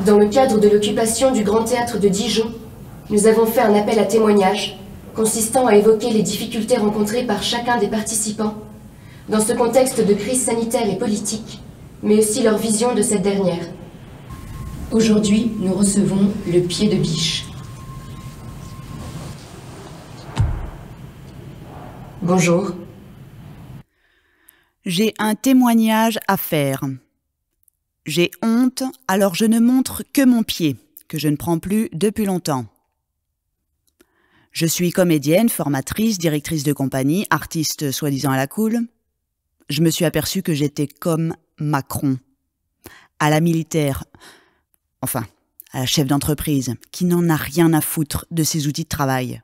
Dans le cadre de l'occupation du Grand Théâtre de Dijon, nous avons fait un appel à témoignages consistant à évoquer les difficultés rencontrées par chacun des participants dans ce contexte de crise sanitaire et politique, mais aussi leur vision de cette dernière. Aujourd'hui, nous recevons le pied de biche. Bonjour. J'ai un témoignage à faire. J'ai honte, alors je ne montre que mon pied, que je ne prends plus depuis longtemps. Je suis comédienne, formatrice, directrice de compagnie, artiste soi-disant à la cool. Je me suis aperçue que j'étais comme Macron, à la militaire, enfin, à la chef d'entreprise, qui n'en a rien à foutre de ses outils de travail.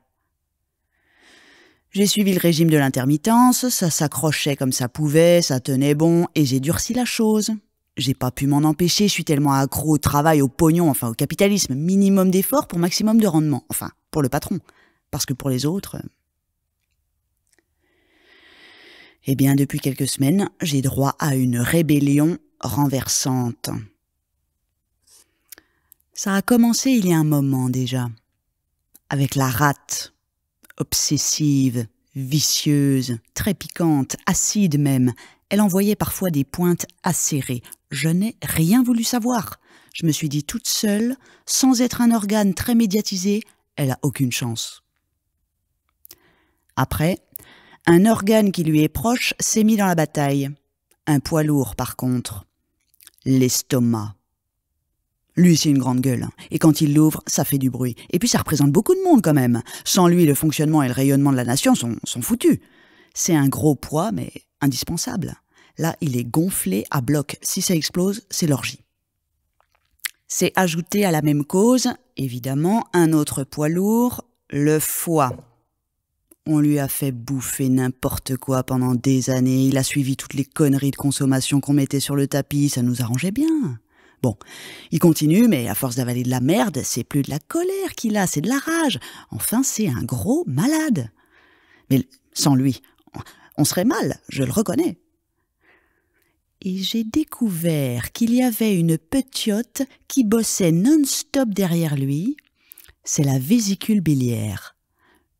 J'ai suivi le régime de l'intermittence, ça s'accrochait comme ça pouvait, ça tenait bon, et j'ai durci la chose. J'ai pas pu m'en empêcher, je suis tellement accro au travail, au pognon, enfin au capitalisme. Minimum d'efforts pour maximum de rendement. Enfin, pour le patron. Parce que pour les autres... Eh bien, depuis quelques semaines, j'ai droit à une rébellion renversante. Ça a commencé il y a un moment déjà. Avec la rate. Obsessive, vicieuse, très piquante, acide même. Elle envoyait parfois des pointes acérées. Je n'ai rien voulu savoir. Je me suis dit toute seule, sans être un organe très médiatisé, elle a aucune chance. Après, un organe qui lui est proche s'est mis dans la bataille. Un poids lourd par contre. L'estomac. Lui, c'est une grande gueule. Et quand il l'ouvre, ça fait du bruit. Et puis ça représente beaucoup de monde quand même. Sans lui, le fonctionnement et le rayonnement de la nation sont foutus. C'est un gros poids, mais indispensable. Là, il est gonflé à bloc. Si ça explose, c'est l'orgie. C'est ajouté à la même cause, évidemment, un autre poids lourd, le foie. On lui a fait bouffer n'importe quoi pendant des années. Il a suivi toutes les conneries de consommation qu'on mettait sur le tapis. Ça nous arrangeait bien. Bon, il continue, mais à force d'avaler de la merde, c'est plus de la colère qu'il a, c'est de la rage. Enfin, c'est un gros malade. Mais sans lui, on serait mal, je le reconnais. Et j'ai découvert qu'il y avait une petiote qui bossait non-stop derrière lui. C'est la vésicule biliaire.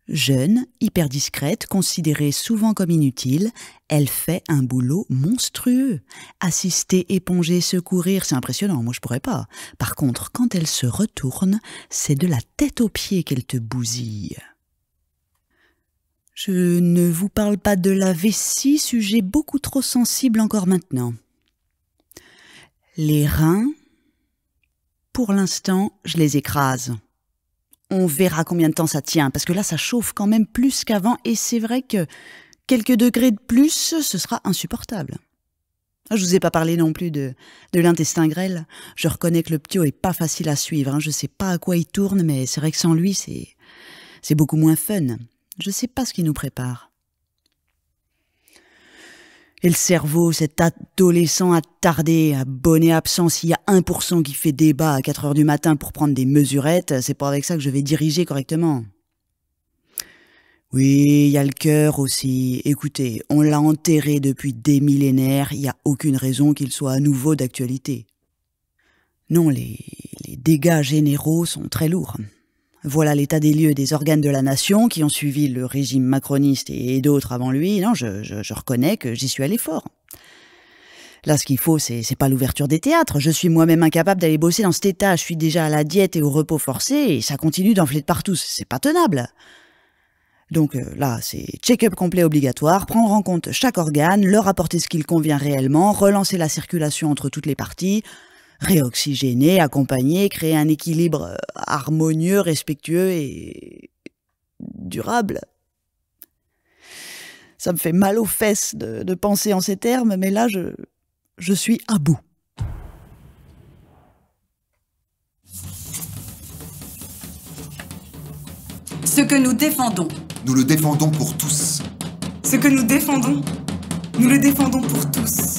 Jeune, hyper discrète, considérée souvent comme inutile, elle fait un boulot monstrueux. Assister, éponger, secourir, c'est impressionnant, moi je pourrais pas. Par contre, quand elle se retourne, c'est de la tête aux pieds qu'elle te bousille. Je ne vous parle pas de la vessie, sujet beaucoup trop sensible encore maintenant. Les reins, pour l'instant, je les écrase. On verra combien de temps ça tient, parce que là, ça chauffe quand même plus qu'avant, et c'est vrai que quelques degrés de plus, ce sera insupportable. Je vous ai pas parlé non plus de l'intestin grêle. Je reconnais que le ptio est pas facile à suivre. Je sais pas à quoi il tourne, mais c'est vrai que sans lui, c'est beaucoup moins fun. Je sais pas ce qu'il nous prépare. Et le cerveau, cet adolescent attardé, abonné absent, s'il y a 1% qui fait débat à 4 heures du matin pour prendre des mesurettes, c'est pas avec ça que je vais diriger correctement. Oui, il y a le cœur aussi. Écoutez, on l'a enterré depuis des millénaires, il n'y a aucune raison qu'il soit à nouveau d'actualité. Non, les dégâts généraux sont très lourds. Voilà l'état des lieux des organes de la nation qui ont suivi le régime macroniste et d'autres avant lui. Non, je reconnais que j'y suis allé fort. Là, ce qu'il faut, c'est pas l'ouverture des théâtres. Je suis moi-même incapable d'aller bosser dans cet état. Je suis déjà à la diète et au repos forcé et ça continue d'enfler de partout. C'est pas tenable. Donc là, c'est check-up complet obligatoire, prendre en compte chaque organe, leur apporter ce qu'il convient réellement, relancer la circulation entre toutes les parties, réoxygéner, accompagner, créer un équilibre harmonieux, respectueux et durable. Ça me fait mal aux fesses de penser en ces termes, mais là, je suis à bout. Ce que nous défendons. Nous le défendons pour tous. Ce que nous défendons, nous le défendons pour tous.